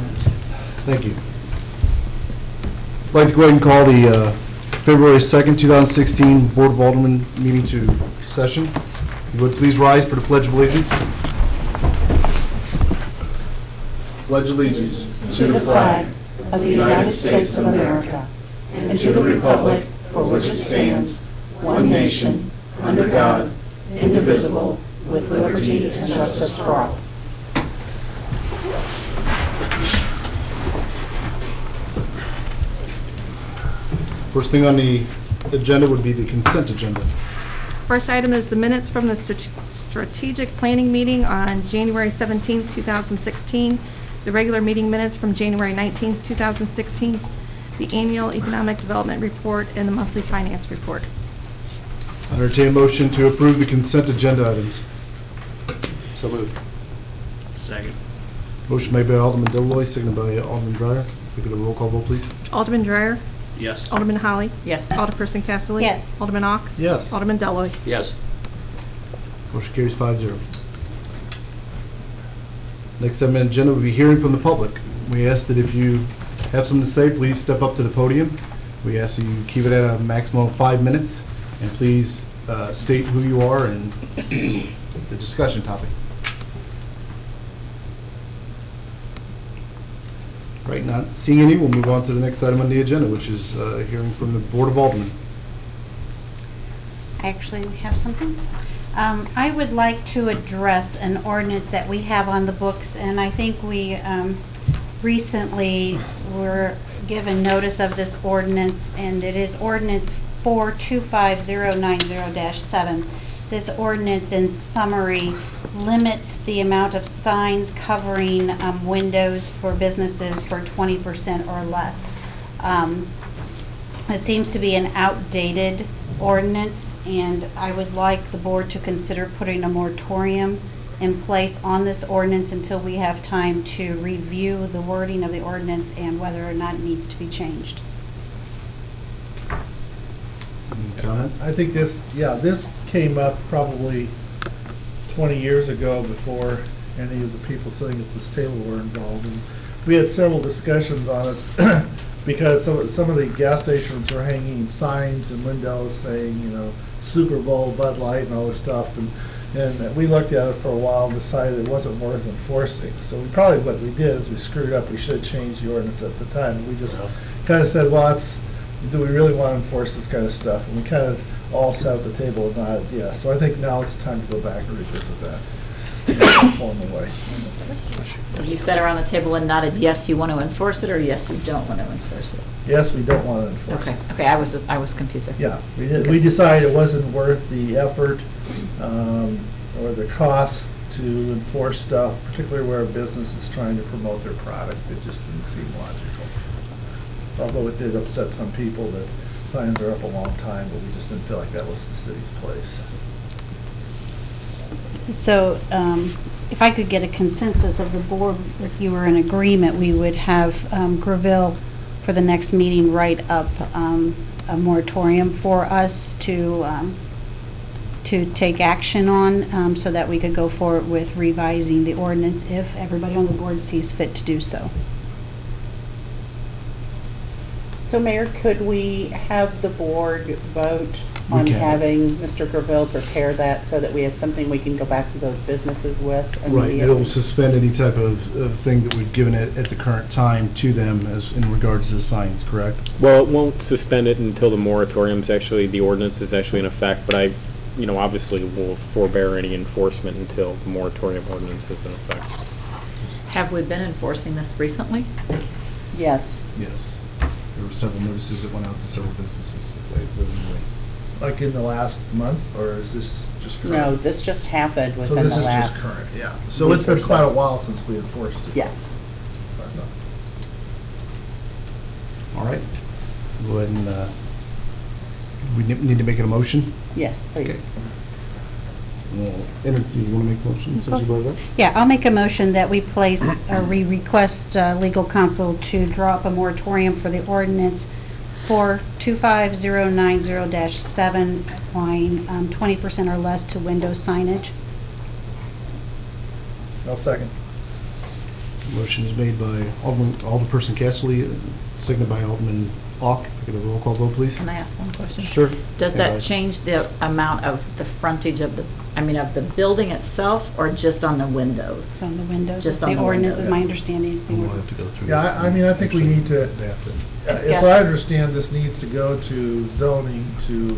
Thank you. I'd like to go ahead and call the February 2nd, 2016 Board of Aldermen meeting to session. If you would please rise for the Pledge of Allegiance. Pledge allegiance to the flag of the United States of America and to the republic for which it stands, one nation, under God, indivisible, with liberty and justice for all. First thing on the agenda would be the consent agenda. First item is the minutes from the strategic planning meeting on January 17th, 2016, the regular meeting minutes from January 19th, 2016, the annual economic development report, and the monthly finance report. I entertain a motion to approve the consent agenda items. So moved. Second. Motion made by Alderman Deloy, seconded by Alderman Dreyer. If we could have a roll call vote, please. Alderman Dreyer? Yes. Alderman Holly? Yes. Alderperson Casterly? Yes. Alderman Ock? Yes. Alderman Deloy. Yes. Motion carries 5-0. Next item on the agenda will be hearing from the public. We ask that if you have something to say, please step up to the podium. We ask that you keep it at a maximum of 5 minutes, and please state who you are and the discussion topic. Right, not seeing any, we'll move on to the next item on the agenda, which is hearing from the Board of Aldermen. Actually, we have something. I would like to address an ordinance that we have on the books, and I think we recently were given notice of this ordinance, and it is ordinance 425090-7. This ordinance, in summary, limits the amount of signs covering windows for businesses for 20% or less. It seems to be an outdated ordinance, and I would like the board to consider putting a moratorium in place on this ordinance until we have time to review the wording of the ordinance and whether or not it needs to be changed. Any comments? I think this came up probably 20 years ago before any of the people sitting at this table were involved. And we had several discussions on it because some of the gas stations were hanging signs and windows saying, you know, Super Bowl, Bud Light, and all this stuff. And we looked at it for a while and decided it wasn't worth enforcing. So what we did is we screwed up. We should have changed the ordinance at the time. We just kind of said, well, do we really want to enforce this kind of stuff? And we kind of all sat at the table and nodded yes. So I think now it's time to go back and revisit that in a formal way. You sat around the table and nodded yes, you want to enforce it, or yes, you don't want to enforce it? Yes, we don't want to enforce it. Okay, I was confused there. Yeah, we decided it wasn't worth the effort or the cost to enforce stuff, particularly where a business is trying to promote their product. It just didn't seem logical. Although it did upset some people that signs are up a long time, but we just didn't feel like that was the city's place. So if I could get a consensus of the board, if you were in agreement, we would have Greville for the next meeting write up a moratorium for us to take action on so that we could go forward with revising the ordinance if everybody on the board sees fit to do so. So, Mayor, could we have the board vote on having Mr. Greville prepare that so that we have something we can go back to those businesses with? Right, it'll suspend any type of thing that we've given it at the current time to them as in regards to signs, correct? Well, it won't suspend it until the moratorium's actually, the ordinance is actually in effect, but obviously will forbear any enforcement until the moratorium ordinance is in effect. Have we been enforcing this recently? Yes. Yes. There were several notices that went out to several businesses. Like in the last month, or is this just current? No, this just happened within So this the is last. just current, yeah. So it's been quite a while since we enforced it. Yes. All right. Go ahead and, we need to make it a motion? Yes, please. Okay. Do you want to make a motion since you brought it up? Yeah, I'll make a motion that we place, or we request legal counsel to draw up a moratorium for the ordinance for 25090-7, applying 20% or less to window signage. I'll second. Motion is made by Alderperson Casterly, seconded by Alderman Ock. If I could have a roll call vote, please. Can I ask one question? Sure. Does Stand by. that change the amount of the frontage of of the building itself, or just on the windows? It's on the windows. Just It's on the the ordinance, windows. is my understanding. It's the We'll ordinance. have to go through. Yeah, I mean, I think we need to, Adapt it. as I understand, this needs to go to zoning to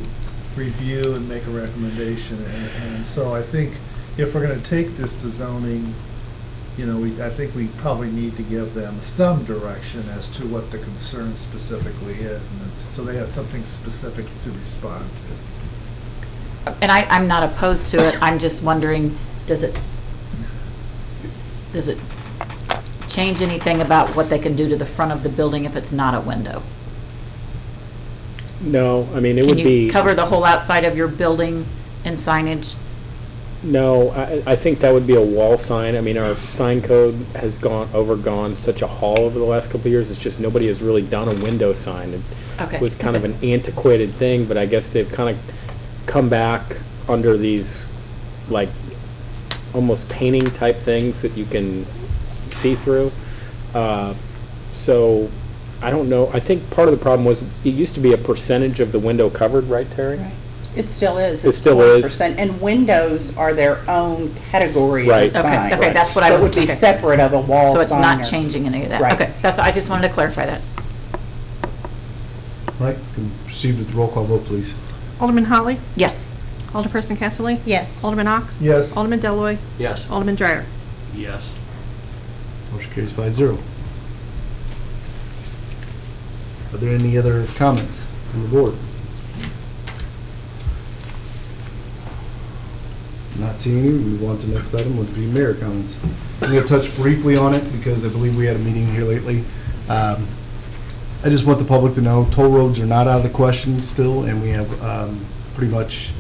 review and make a recommendation. And so I think if we're going to take this to zoning, I think we probably need to give them some direction as to what the concern specifically is, and so they have something specific to respond to. And I'm not opposed to it, I'm just wondering, does it change anything about what they can do to the front of the building if it's not a window? No, I mean, it would Can be. you cover the whole outside of your building in signage? No, I think that would be a wall sign. I mean, our sign code has overgone such a haul over the last couple of years. It's just nobody has really done a window sign. It Okay. was kind of an antiquated thing, but I guess they've kind of come back under these, like, almost painting type things that you can see through. So, I don't know. I think part of the problem was it used to be a percentage of the window covered, right, Terry? Right. It still is. It It's still is. 20%, and windows are their own category Right. of sign. Okay, that's what I was- So it would be okay. separate of a wall sign. So it's not or- changing any of that? Right. Okay, I just wanted to clarify that. Right, can proceed with the roll call vote, please. Alderman Holly? Yes. Alderperson Casterly? Yes. Alderman Ock? Yes. Alderman Deloy, Yes. Alderman Dreyer? Yes. Motion carries 5-0. Are there any other comments from the board? Not seeing any, we move on to the next item, would be mayor comments. I'm going to touch briefly on it because I believe we had a meeting here lately. I just want the public to know toll roads are not out of the question still, and we have pretty much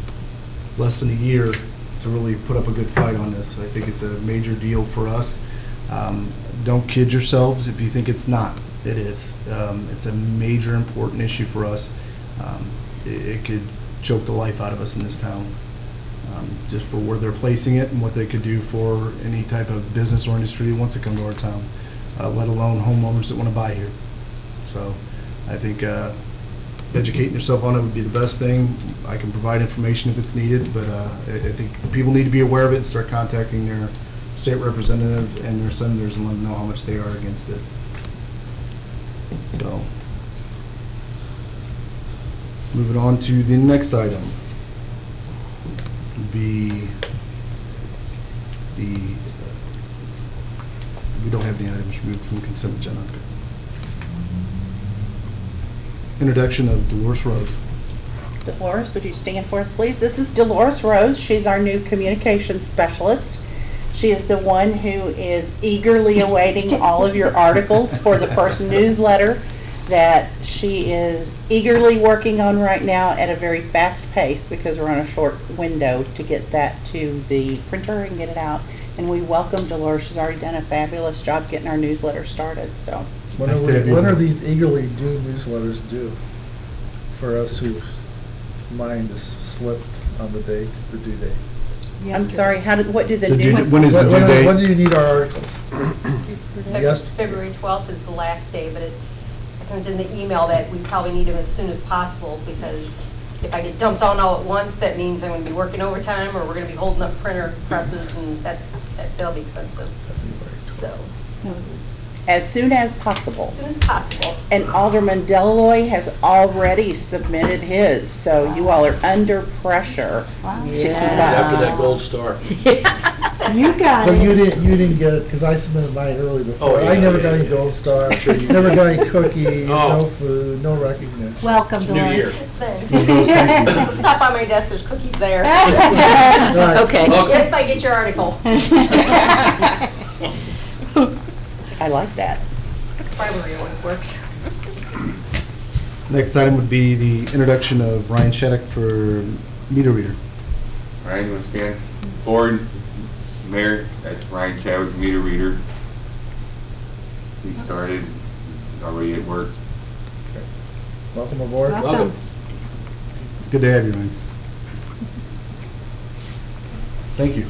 less than a year to really put up a good fight on this. I think it's a major deal for us. Don't kid yourselves if you think it's not. It is. It's a major important issue for us. It could choke the life out of us in this town, just for where they're placing it and what they could do for any type of business or industry that wants to come to our town, let alone homeowners that want to buy here. So I think educating yourself on it would be the best thing. I can provide information if it's needed, but I think people need to be aware of it and start contacting their state representative and their senators and let them know how much they are against it. So, moving on to the next item. Be the, we don't have any items removed from the consent agenda. Introduction of Dolores Rose. Dolores, would you stand for us, please? This is Dolores Rose. She's our new communications specialist. She is the one who is eagerly awaiting all of your articles for the first newsletter that she is eagerly working on right now at a very fast pace because we're on a short window to get that to the printer and get it out. And we welcome Dolores. She's already done a fabulous job getting our newsletter started, so. When Nice to have you are on. these eagerly due newsletters due for us whose mind is slipped on the date, the due date? I'm sorry, what do the The due- new? when is the due date? When do you need our articles? Yes. February 12th is the last day, but I sent in the email that we probably need them as soon as possible, because if I get dumped on all at once, that means I'm going to be working overtime, or we're going to be holding up printer presses, and that'll be expensive. So, As soon as possible. as soon as possible. And Alderman Deloy has already submitted his, so you all are under pressure to keep After up. that gold star. You got But you it. didn't get it, because I submitted mine early before. Oh, yeah, I never yeah, got any yeah. gold star, I'm sure you never did. got any cookies, Oh. no food, no recognition. Welcome, New year. Dolores. Thanks. Thank you. Stop by my desk, there's cookies there. Right. Okay. If I get your article. I like that. Bribery always works. Next item would be the introduction of Ryan Shattuck for meter reader. Ryan, once again, board, mayor, that's Ryan Chadwick, meter reader. He started, already at work. Welcome aboard. Welcome. Good to have you, Ryan. Thank you.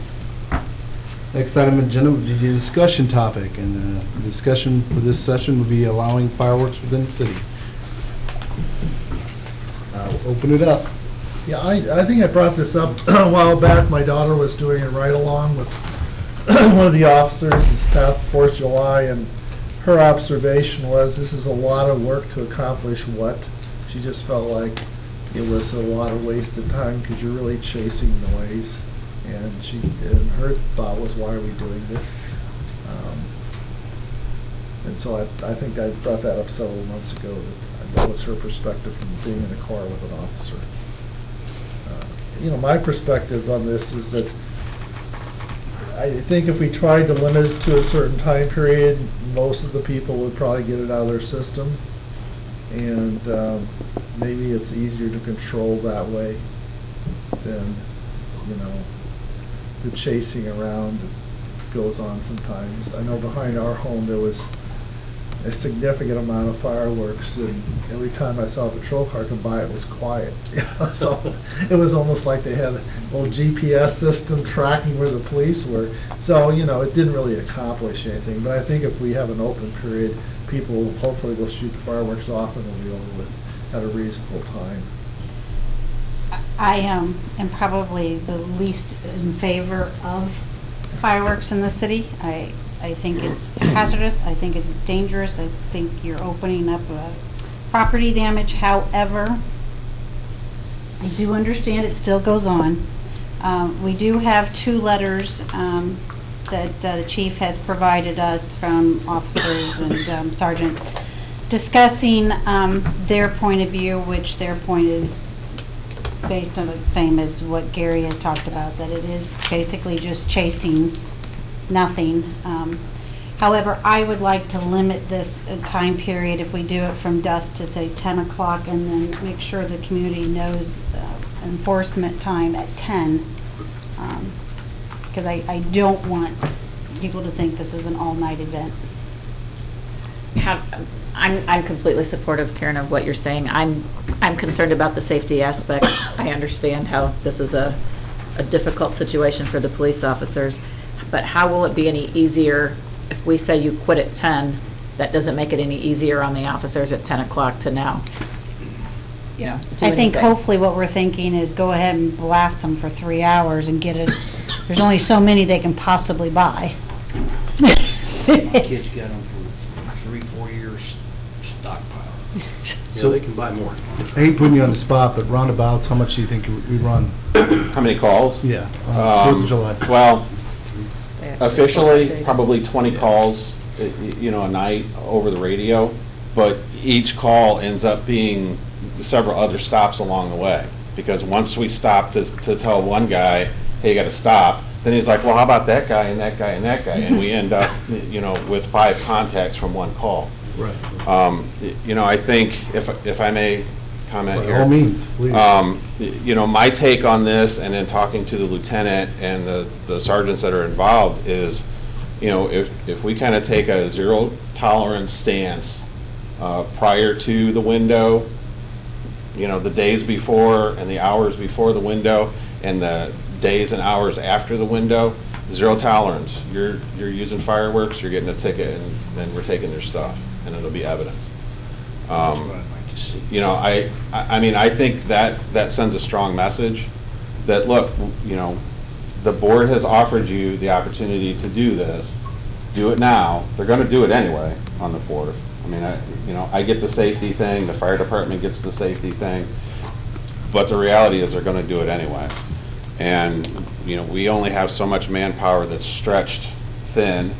Next item on the agenda would be the discussion topic, and the discussion for this session would be allowing fireworks within the city. Open it up. Yeah, I think I brought this up a while back. My daughter was doing a ride-along with one of the officers this past 4th of July, and her observation was this is a lot of work to accomplish what? She just felt like it was a lot of wasted time because you're really chasing noise. And her thought was, why are we doing this? And so I think I brought that up several months ago. That was her perspective from being in a car with an officer. My perspective on this is that I think if we tried to limit it to a certain time period, most of the people would probably get it out of their system. And maybe it's easier to control that way than, the chasing around that goes on sometimes. I know behind our home there was a significant amount of fireworks, and every time I saw a patrol car come by, it was quiet. So it was almost like they had a little GPS system tracking where the police were. So, it didn't really accomplish anything. But I think if we have an open period, people hopefully will shoot the fireworks off and it'll be over with at a reasonable time. I am probably the least in favor of fireworks in the city. I think it's hazardous. I think it's dangerous. I think you're opening up property damage. However, I do understand it still goes on. We do have 2 letters that the chief has provided us from officers and sergeant discussing their point of view, which their point is based on the same as what Gary has talked about, that it is basically just chasing nothing. However, I would like to limit this time period if we do it from dusk to say 10 o'clock and then make sure the community knows enforcement time at 10. Because I don't want people to think this is an all-night event. I'm completely supportive, Karen, of what you're saying. I'm concerned about the safety aspect. I understand how this is a difficult situation for the police officers, but how will it be any easier if we say you quit at 10? That doesn't make it any easier on the officers at 10 o'clock to now. I think hopefully what we're thinking is go ahead and blast them for 3 hours and get it. There's only so many they can possibly buy. My kids got them for 3-4 years stockpile. So they can buy more. I hate putting you on the spot, but roundabouts, how much do you think we run? How many calls? Yeah, 4th of July. Well, officially, probably 20 calls, a night over the radio, but each call ends up being several other stops along the way. Because once we stop to tell one guy, hey, you got to stop, then he's like, well, how about that guy and that guy and that guy? And we end up, with 5 contacts from one call. Right. I think, if I may comment here. By all means, please. My take on this, and then talking to the lieutenant and the sergeants that are involved is, if we kind of take a zero tolerance stance prior to the window, the days before and the hours before the window and the days and hours after the window, zero tolerance. You're using fireworks, you're getting a ticket, and then we're taking their stuff, and it'll be evidence. That's what I'd like to see. I think that sends a strong message that, look, the board has offered you the opportunity to do this. Do it now. They're going to do it anyway on the 4th. I get the safety thing, the fire department gets the safety thing, but the reality is they're going to do it anyway. And, we only have so much manpower that's stretched thin.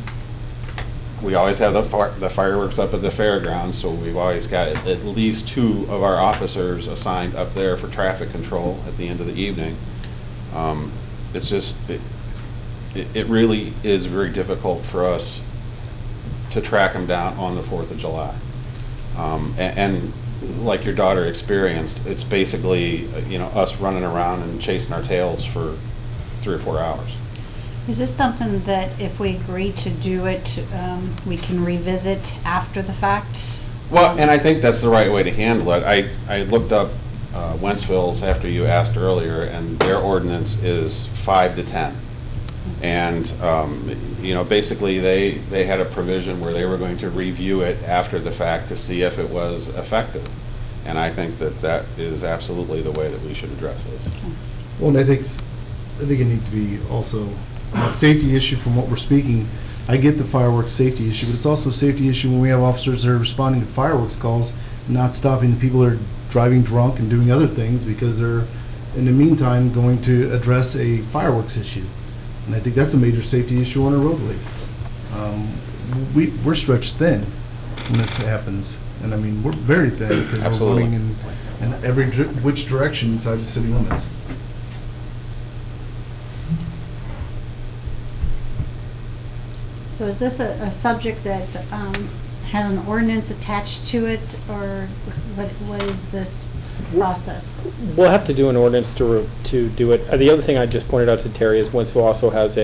We always have the fireworks up at the fairgrounds, so we've always got at least 2 of our officers assigned up there for traffic control at the end of the evening. It's just, it really is very difficult for us to track them down on the 4th of July. And like your daughter experienced, it's basically, us running around and chasing our tails for 3 or 4 hours. Is this something that if we agree to do it, we can revisit after the fact? Well, and I think that's the right way to handle it. I looked up Wentzville's after you asked earlier, and their ordinance is 5 to 10. And, basically, they had a provision where they were going to review it after the fact to see if it was effective. And I think that is absolutely the way that we should address this. Well, and I think it needs to be also a safety issue from what we're speaking. I get the fireworks safety issue, but it's also a safety issue when we have officers that are responding to fireworks calls, not stopping the people that are driving drunk and doing other things because they're, in the meantime, going to address a fireworks issue. And I think that's a major safety issue on our roadways. We're stretched thin when this happens. And I mean, we're very thin because we're Absolutely. running in every which direction inside the city limits. So is this a subject that has an ordinance attached to it, or what is this process? We'll have to do an ordinance to do it. The other thing I just pointed out to Terry is Wentzville also has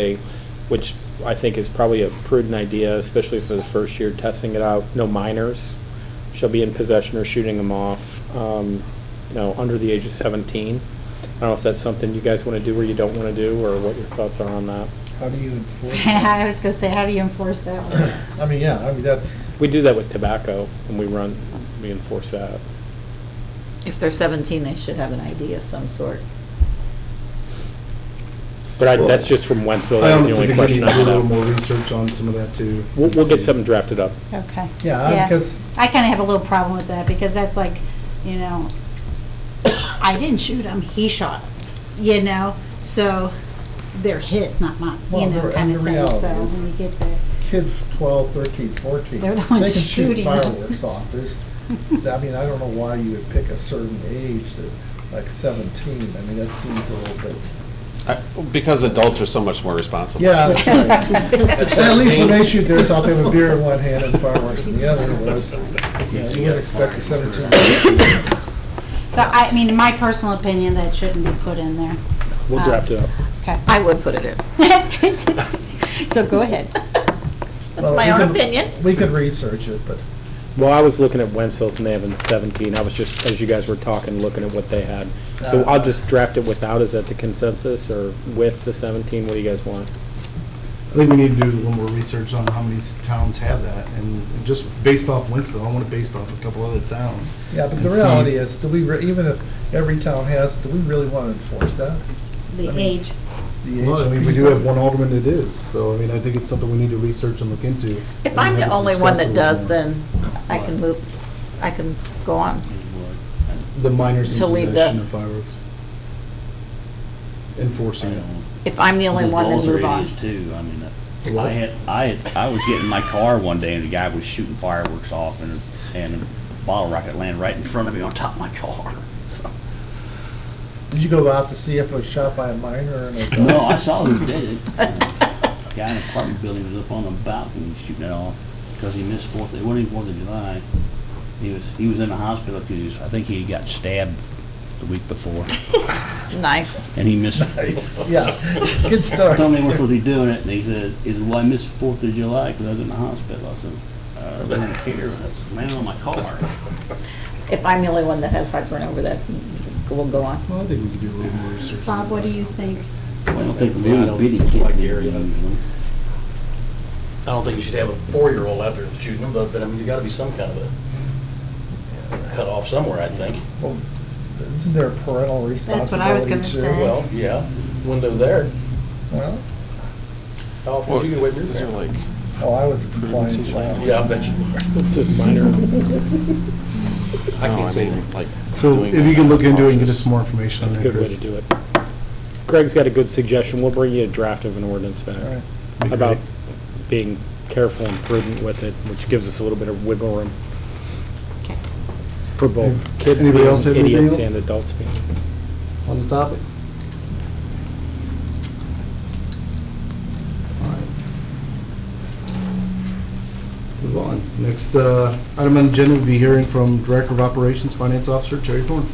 which I think is probably a prudent idea, especially for the first year, testing it out. No minors shall be in possession or shooting them off, under the age of 17. I don't know if that's something you guys want to do or you don't want to do, or what your thoughts are on that. How do you enforce I that? was gonna say, how do you enforce that one? That's, We do that with tobacco, and we enforce that. If they're 17, they should have an ID of some sort. But that's just from Wentzville, I that's the honestly only think we need question to I do a little have. more research on some of that too. We'll get something drafted up. Okay. yeah, because, I kinda have a little problem with that, because that's like, I didn't shoot him, he shot him, so they're his, not mine, Well, kind the of thing, reality so is- when you get there. kids 12, 13, 14. They're the ones They can shoot shooting them. fireworks off. I don't know why you would pick a certain age like 17. That seems a little bit. Because adults are so much more responsible. Yeah, that's right. At least when they shoot theirs off, they have a beer in one hand and fireworks in the other. Whereas, you wouldn't expect a 17. So, in my personal opinion, that shouldn't be put in there. We'll draft it up. Okay. I would put it in. So go ahead. That's my own opinion. We could research it, but Well, I was looking at Wentzville's and they have in 17. I was just, as you guys were talking, looking at what they had. So I'll just draft it without, is that the consensus, or with the 17? What do you guys want? I think we need to do a little more research on how many towns have that, and just based off Wentzville, I want it based off a couple other towns. yeah, but the and see- reality is, do we even if every town has, do we really want to enforce that? The age. The age Well, we piece do of have it? one alderman that is, so I think it's something we need to research and look into. If and I'm the have it only one discussed that a does, little more. then I can go on. The minors to in leave possession the- of fireworks. Enforcing it. If I'm the only one, then move on. Too, What? I was getting in my car one day and the guy was shooting fireworks off and a bottle rocket landed right in front of me on top of my car. So. Did you go out to see if it was shot by a minor or an adult? No, I saw who did it. Guy in an apartment building was up on the balcony shooting it off because he missed It wasn't even 4th of July. He was in the hospital because I think he got stabbed the week before Nice. and he missed. Yeah, good I start. told him they weren't supposed to be doing it, and he said, well, I missed 4th of July because I was in the hospital. I said, they don't care. That's the man on my car. If I'm the only one that has heartburn over that, we'll go on. Well, I think we could do a little more research. Bob, what do you think? Well, I don't think little bitty kids like the do area. usually. I don't think you should have a 4-year-old out there shooting them, but you gotta be some kind of a cut off somewhere, I think. Well, isn't there parental responsibility? That's what I was gonna too? say. Well, yeah, window there. Well, How often do you get away from Is there your like, I was a compliant child. Yeah, I bet you are. It says minor. I can't say like. So doing if you can look into it and get options. us more information on That's that, a good way Chris. to do it. Greg's got a good suggestion. We'll bring you a draft of an ordinance back. All right. Be great. About being careful and prudent with it, which gives us a little bit of wiggle room. Okay. For both kids Anybody else have being anything idiots else? and adults being. On the topic? All right. Move on. Next item on the agenda would be hearing from Director of Operations Finance Officer Terry Thorne.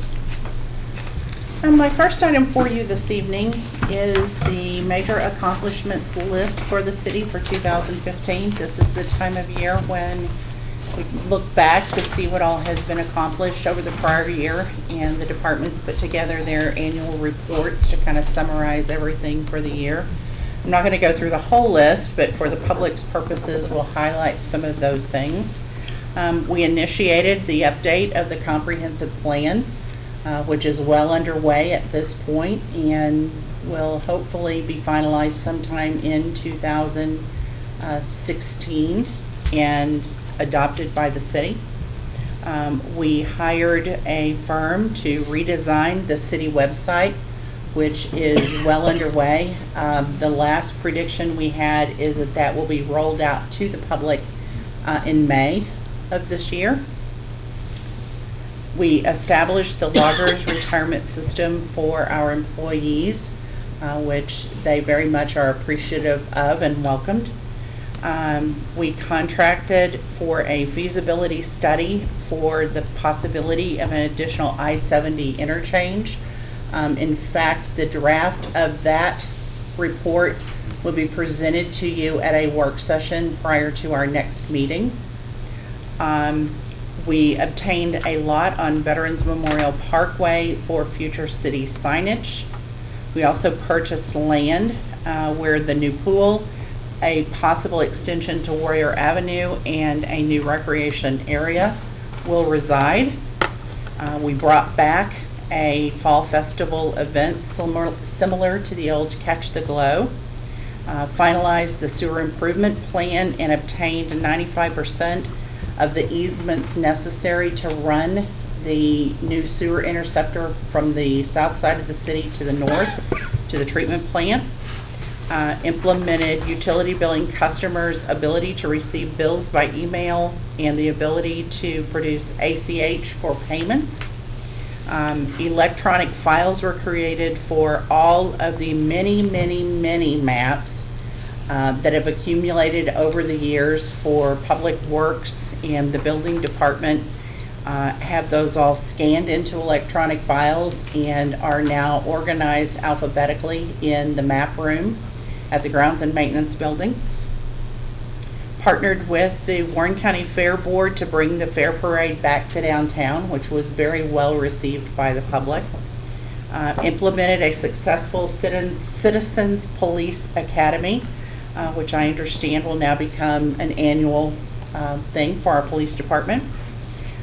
My first item for you this evening is the major accomplishments list for the city for 2015. This is the time of year when we look back to see what all has been accomplished over the prior year, and the departments put together their annual reports to kind of summarize everything for the year. I'm not going to go through the whole list, but for the public's purposes, we'll highlight some of those things. We initiated the update of the comprehensive plan, which is well underway at this point and will hopefully be finalized sometime in 2016 and adopted by the city. We hired a firm to redesign the city website, which is well underway. The last prediction we had is that that will be rolled out to the public in May of this year. We established the loggers retirement system for our employees, which they very much are appreciative of and welcomed. We contracted for a feasibility study for the possibility of an additional I-70 interchange. In fact, the draft of that report will be presented to you at a work session prior to our next meeting. We obtained a lot on Veterans Memorial Parkway for future city signage. We also purchased land where the new pool, a possible extension to Warrior Avenue, and a new recreation area will reside. We brought back a fall festival event similar to the old Catch the Glow. Finalized the sewer improvement plan and obtained 95% of the easements necessary to run the new sewer interceptor from the south side of the city to the north to the treatment plant. Implemented utility billing customers' ability to receive bills by email and the ability to produce ACH for payments. Electronic files were created for all of the many maps that have accumulated over the years for Public Works and the building department. Have those all scanned into electronic files and are now organized alphabetically in the map room at the Grounds and Maintenance Building. Partnered with the Warren County Fair Board to bring the Fair Parade back to downtown, which was very well received by the public. Implemented a successful Citizens Police Academy, which I understand will now become an annual thing for our police department.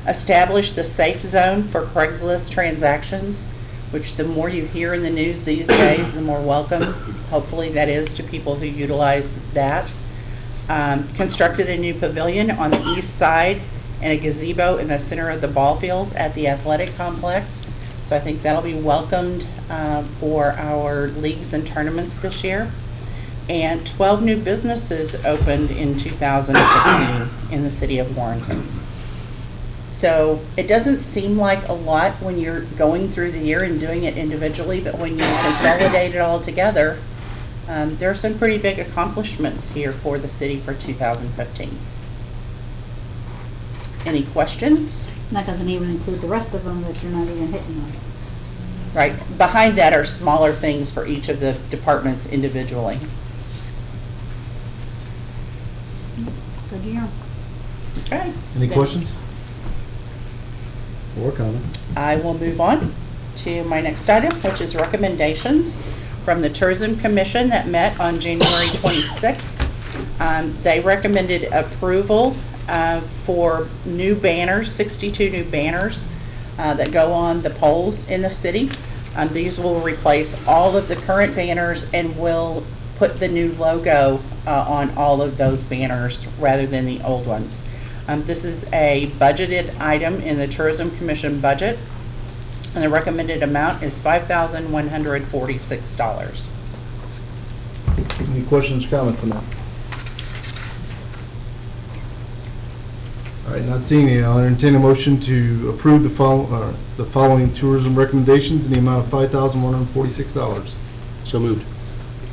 Established the safe zone for Craigslist transactions, which the more you hear in the news these days, the more welcome, hopefully, that is to people who utilize that. Constructed a new pavilion on the east side and a gazebo in the center of the ball fields at the athletic complex. So I think that'll be welcomed for our leagues and tournaments this year. And 12 new businesses opened in 2015 in the city of Warrenton. So it doesn't seem like a lot when you're going through the year and doing it individually, but when you consolidate it all together, there are some pretty big accomplishments here for the city for 2015. Any questions? That doesn't even include the rest of them that you're not even hitting on. Right. Behind that are smaller things for each of the departments individually. Good year. Okay. Any questions? Or comments? I will move on to my next item, which is recommendations from the Tourism Commission that met on January 26th. They recommended approval for new banners, 62 new banners that go on the poles in the city. These will replace all of the current banners and will put the new logo on all of those banners rather than the old ones. This is a budgeted item in the Tourism Commission budget, and the recommended amount is $5,146. Any questions or comments on that? All right, not seeing any, I'll entertain a motion to approve the following tourism recommendations in the amount of $5,146. So moved.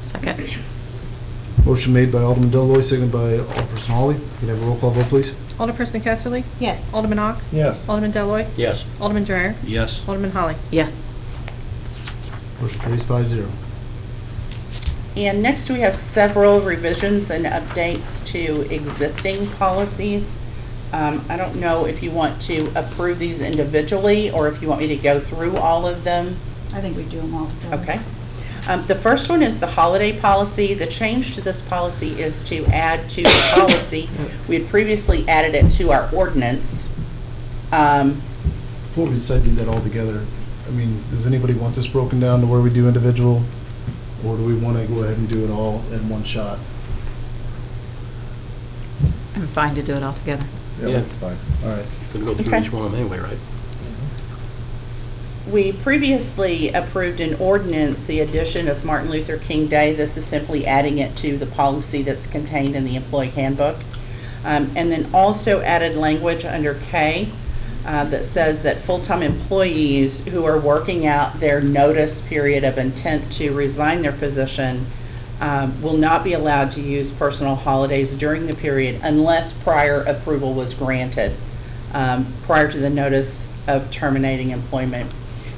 Second. Motion made by Alderman Deloy, seconded by Alderperson Hawley. Can I have a roll call vote, please? Alderperson Casterly? Yes. Alderman Ock? Yes. Alderman Deloy, Yes. Alderman Dreyer? Yes. Alderman Holly? Yes. Motion carries 5-0. And next we have several revisions and updates to existing policies. I don't know if you want to approve these individually or if you want me to go through all of them. I think we do them all together. Okay. The first one is the holiday policy. The change to this policy is to add to the policy. We had previously added it to our ordinance. Before we decide to do that all together, I mean, does anybody want this broken down to where we do individual? Or do we want to go ahead and do it all in one shot? I'm fine to do it all together. Yeah. That's fine. All right. Could go through Okay. each one of them anyway, right? We previously approved an ordinance, the addition of Martin Luther King Day. This is simply adding it to the policy that's contained in the employee handbook. And then also added language under K that says that full-time employees who are working out their notice period of intent to resign their position will not be allowed to use personal holidays during the period unless prior approval was granted prior to the notice of terminating employment.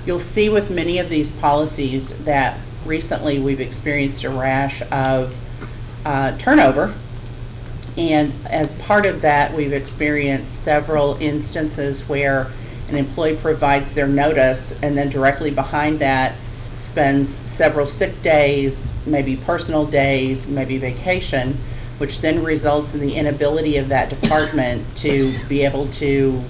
You'll see with many of these policies that recently we've experienced a rash of turnover. And as part of that, we've experienced several instances where an employee provides their notice and then directly behind that spends several sick days, maybe personal days, maybe vacation, which then results in the inability of that department to be able to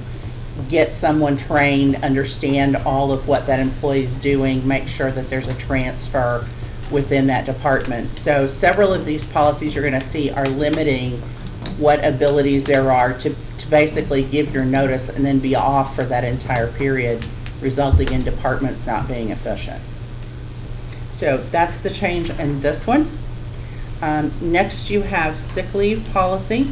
get someone trained, understand all of what that employee is doing, make sure that there's a transfer within that department. So several of these policies you're going to see are limiting what abilities there are to basically give your notice and then be off for that entire period, resulting in departments not being efficient. So that's the change in this one. Next you have sick leave policy.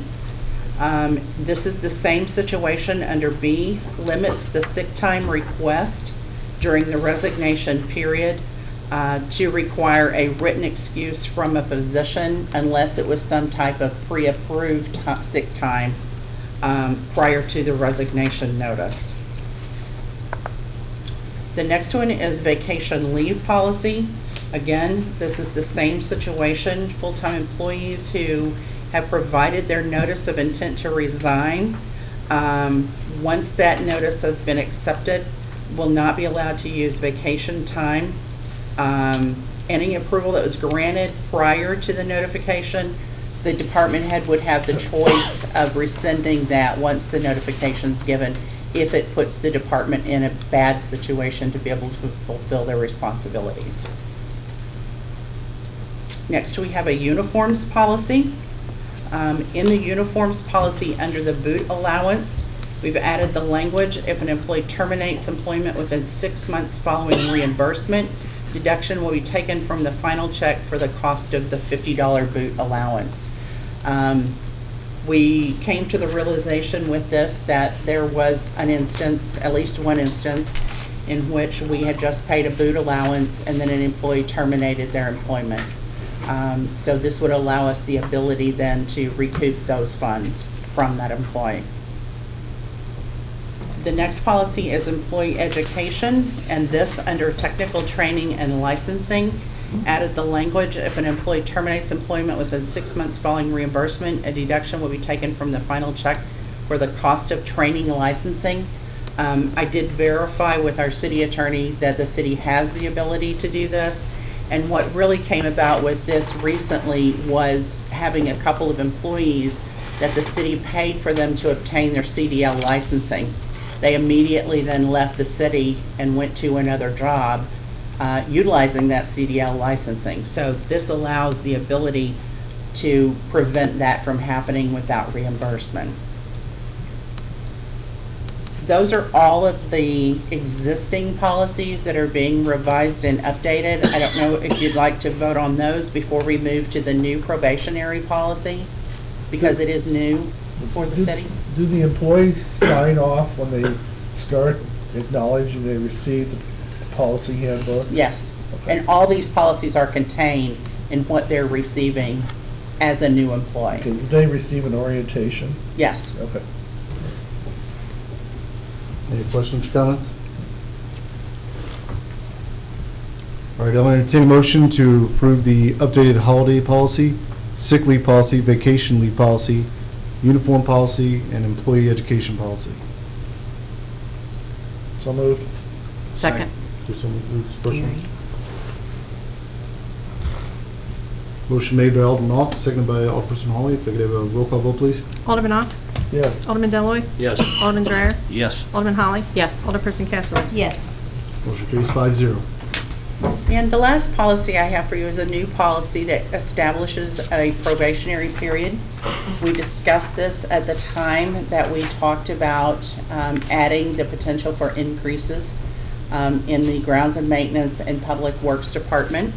This is the same situation under B, limits the sick time request during the resignation period to require a written excuse from a physician unless it was some type of pre-approved sick time prior to the resignation notice. The next one is vacation leave policy. Again, this is the same situation, full-time employees who have provided their notice of intent to resign. Once that notice has been accepted, will not be allowed to use vacation time. Any approval that was granted prior to the notification, the department head would have the choice of rescinding that once the notification's given, if it puts the department in a bad situation to be able to fulfill their responsibilities. Next, we have a uniforms policy. In the uniforms policy, under the boot allowance, we've added the language, if an employee terminates employment within 6 months following reimbursement, deduction will be taken from the final check for the cost of the $50 boot allowance. We came to the realization with this that there was an instance, at least one instance, in which we had just paid a boot allowance and then an employee terminated their employment. So this would allow us the ability then to recoup those funds from that employee. The next policy is employee education, and this under technical training and licensing added the language, if an employee terminates employment within 6 months following reimbursement, a deduction will be taken from the final check for the cost of training and licensing. I did verify with our city attorney that the city has the ability to do this. And what really came about with this recently was having a couple of employees that the city paid for them to obtain their CDL licensing. They immediately then left the city and went to another job utilizing that CDL licensing. So this allows the ability to prevent that from happening without reimbursement. Those are all of the existing policies that are being revised and updated. I don't know if you'd like to vote on those before we move to the new probationary policy, because it is new for the city. Do the employees sign off when they start acknowledging they received the policy handbook? Yes, Okay. and all these policies are contained in what they're receiving as a new employee. Okay, do they receive an orientation? Yes. Okay. Any questions or comments? All right, I'll entertain a motion to approve the updated holiday policy, sick leave policy, vacation leave policy, uniform policy, and employee education policy. So moved. Second. Just so we- first one. Motion made by Alderman Ock, seconded by Alderperson Holly. If I could have a roll call vote, please. Alderman Ock? Yes. Alderman Deloy, Yes. Alderman Dreyer? Yes. Alderman Holly? Yes. Alderperson Casterly? Yes. Motion carries 5-0. And the last policy I have for you is a new policy that establishes a probationary period. We discussed this at the time that we talked about adding the potential for increases in the grounds and maintenance and public works department.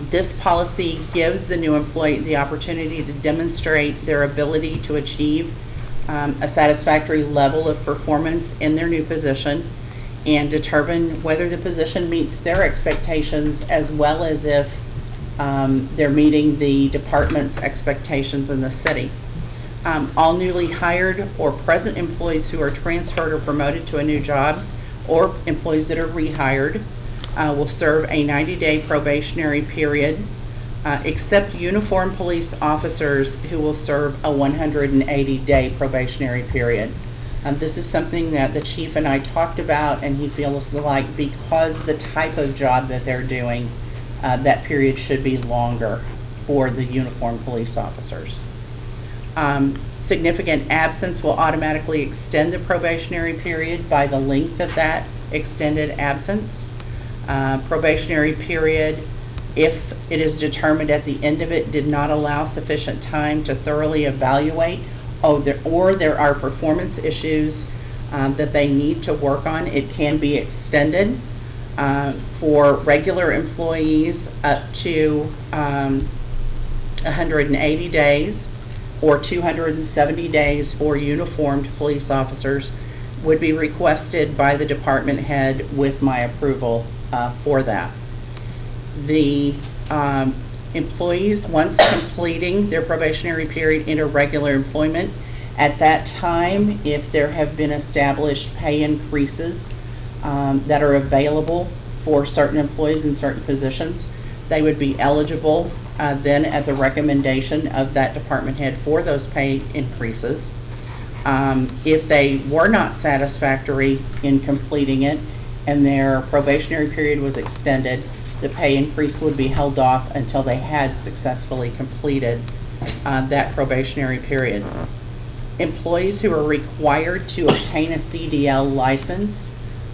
This policy gives the new employee the opportunity to demonstrate their ability to achieve a satisfactory level of performance in their new position and determine whether the position meets their expectations as well as if they're meeting the department's expectations in the city. All newly hired or present employees who are transferred or promoted to a new job or employees that are rehired will serve a 90-day probationary period, except uniformed police officers who will serve a 180-day probationary period. This is something that the chief and I talked about, and he feels like because the type of job that they're doing, that period should be longer for the uniformed police officers. Significant absence will automatically extend the probationary period by the length of that extended absence. Probationary period, if it is determined at the end of it did not allow sufficient time to thoroughly evaluate or there are performance issues that they need to work on, it can be extended for regular employees up to 180 days or 270 days for uniformed police officers would be requested by the department head with my approval for that. The employees, once completing their probationary period into regular employment, at that time, if there have been established pay increases that are available for certain employees in certain positions, they would be eligible then at the recommendation of that department head for those pay increases. If they were not satisfactory in completing it and their probationary period was extended, the pay increase would be held off until they had successfully completed that probationary period. Employees who are required to obtain a CDL license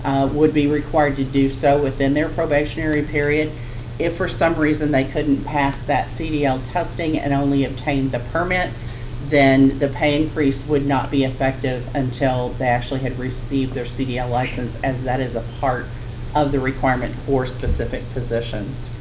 would be required to do so within their probationary period. If for some reason they couldn't pass that CDL testing and only obtained the permit, then the pay increase would not be effective until they actually had received their CDL license, as that is a part of the requirement for specific positions.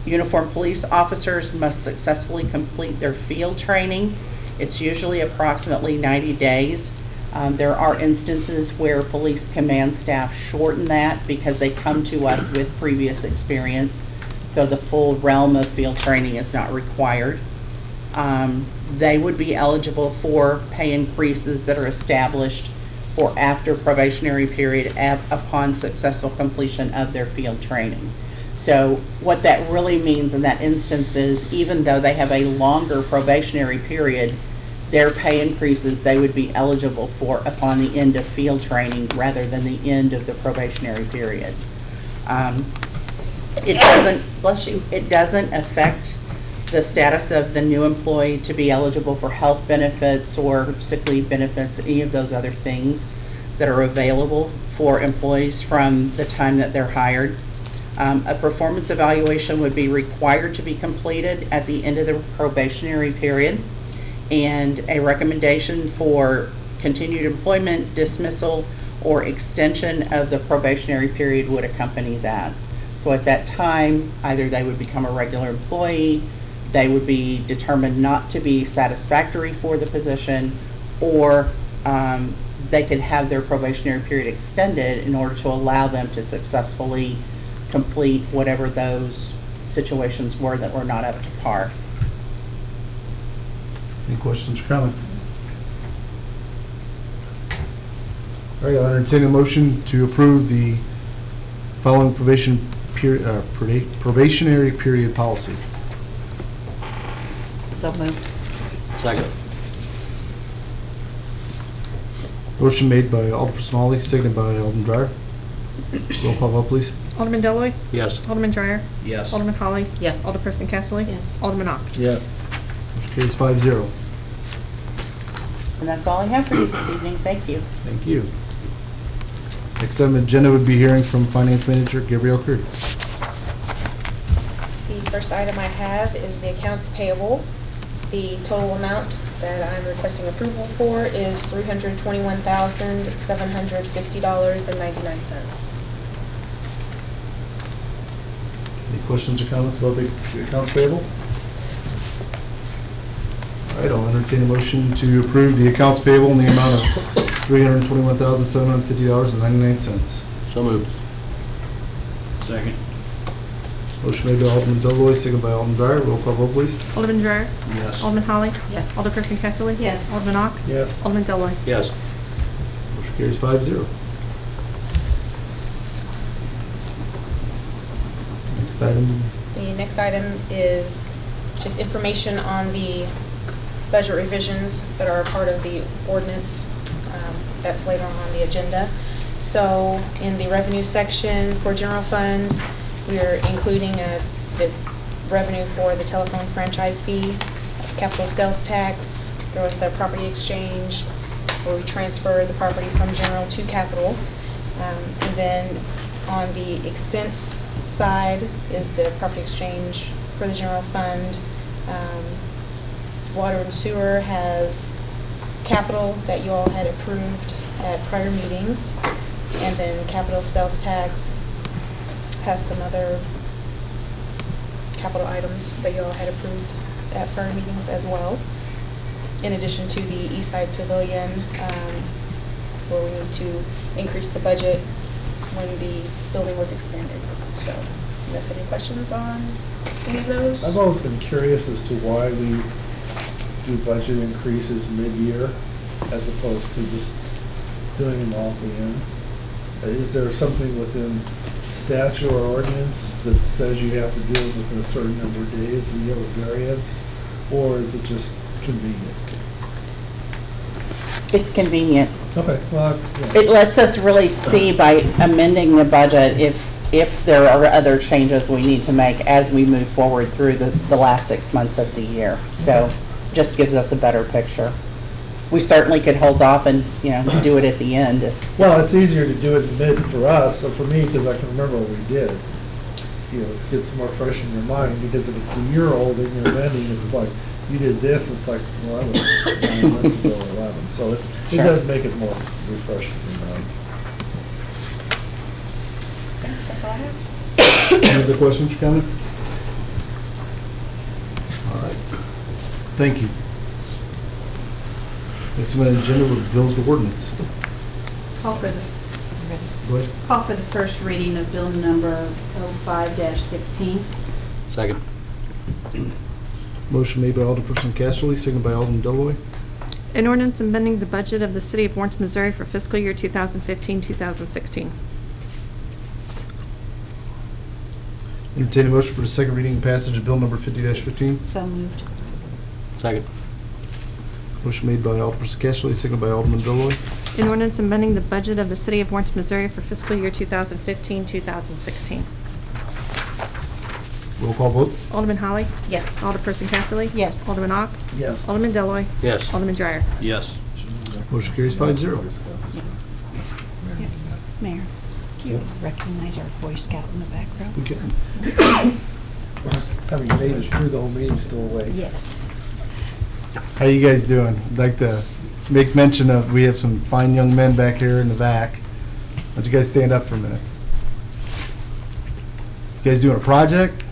Uniformed police officers must successfully complete their field training. It's usually approximately 90 days. There are instances where police command staff shorten that because they come to us with previous experience, so the full realm of field training is not required. They would be eligible for pay increases that are established for after probationary period upon successful completion of their field training. So what that really means in that instance is even though they have a longer probationary period, their pay increases they would be eligible for upon the end of field training rather than the end of the probationary period. It doesn't affect the status of the new employee to be eligible for health benefits or sick leave benefits, any of those other things that are available for employees from the time that they're hired. A performance evaluation would be required to be completed at the end of the probationary period, and a recommendation for continued employment, dismissal, or extension of the probationary period would accompany that. So at that time, either they would become a regular employee, they would be determined not to be satisfactory for the position, or they could have their probationary period extended in order to allow them to successfully complete whatever those situations were that were not up to par. Any questions or comments? All right, I'll entertain a motion to approve the following probationary period policy. So moved. Second. Motion made by Alderperson Holly, seconded by Alderman Dreyer. Roll call vote, please. Alderman Deloy, Yes. Alderman Dreyer, Yes. Alderman Holly, Yes. Alderperson Casterly. Yes. Alderman Ock. Yes. Motion carries 5-0. And that's all I have for you this evening. Thank you. Thank you. Next item on the agenda would be hearing from Finance Manager Gabrielle Crew. The first item I have is the accounts payable. The total amount that I'm requesting approval for is $321,750.99. Any questions or comments about the accounts payable? All right, I'll entertain a motion to approve the accounts payable in the amount of $321,750.99. So moved. Second. Motion made by Alderman Deloy, seconded by Alderman Dreyer. Roll call vote, please. Alderman Dreyer, Yes. Alderman Holly, Yes. Alderperson Casterly. Yes. Alderman Ock, Yes. Alderman Deloy. Yes. Motion carries 5-0. Next item. The next item is just information on the budget revisions that are a part of the ordinance. That's later on the agenda. So in the revenue section for general fund, we're including the revenue for the telephone franchise fee, capital sales tax, there was the property exchange, where we transfer the property from general to capital. And then on the expense side is the property exchange for the general fund. Water and sewer has capital that you all had approved at prior meetings. And then capital sales tax has some other capital items that you all had approved at prior meetings as well. In addition to the East Side Pavilion, where we need to increase the budget when the building was expanded. So, you guys have any questions on any of those? I've always been curious as to why we do budget increases mid-year as opposed to just doing them all at the end. Is there something within statute or ordinance that says you have to do it within a certain number of days when you have a variance, or is it just convenient? It's convenient. Okay, well, yeah. It lets us really see by amending the budget if there are other changes we need to make as we move forward through the last 6 months of the year. So just gives us a better picture. We certainly could hold off and, do it at the end. Well, it's easier to do it in mid for us, or for me, because I can remember what we did. It gets more fresh in your mind, because if it's a year old and you're amending, it's like, you did this, it's like, well, that was 9 months ago or 11. So it Sure. does make it more refreshing in your mind. That's all I have. Any other questions or comments? All right. Thank you. Next on the agenda with bills to ordinance. Call for the, Go ahead. call for the first reading of bill number 05-16. Second. Motion made by Alderperson Casterly, seconded by Alderman Deloy. An ordinance amending the budget of the city of Warrenton, Missouri for fiscal year 2015-2016. Entertain a motion for the second reading and passage of bill number 50-15. So moved. Second. Motion made by Alderperson Casterly, seconded by Alderman Deloy. An ordinance amending the budget of the city of Warrenton, Missouri for fiscal year 2015-2016. Roll call vote. Alderman Holly, Yes. Alderperson Casterly. Yes. Alderman Ock, Yes. Alderman Deloy, Yes. Alderman Dreyer. Yes. Motion carries 5-0. Mayor, do you recognize our Boy Scout in the background? We can. Having made it through the whole meeting, still awake. Yes. How you guys doing? I'd like to make mention of, we have some fine young men back here in the back. Why don't you guys stand up for a minute? You guys doing a project?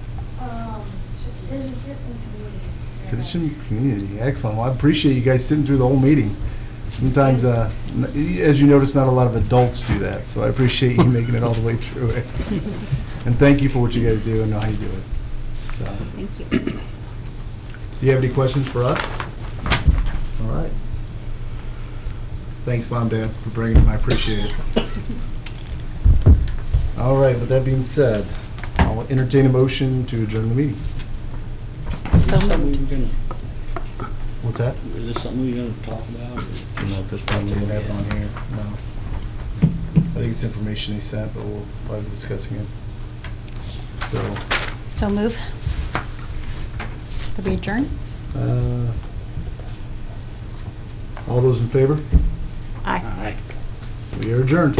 Citizen community, excellent. Well, I appreciate you guys sitting through the whole meeting. Sometimes, as you notice, not a lot of adults do that, so I appreciate you making it all the way through it. And thank you for what you guys do and know how you do it. So, Thank you. do you have any questions for us? All right. Thanks, Mom, Dad, for bringing them. I appreciate it. All right, with that being said, I'll entertain a motion to adjourn the meeting. So moved. What's that? Is this something we're gonna talk about? No, this time we don't have it on here, no. I think it's information he sent, but we'll probably be discussing it. So, So move. To be adjourned? all those in favor? Aye. Aye. We are adjourned.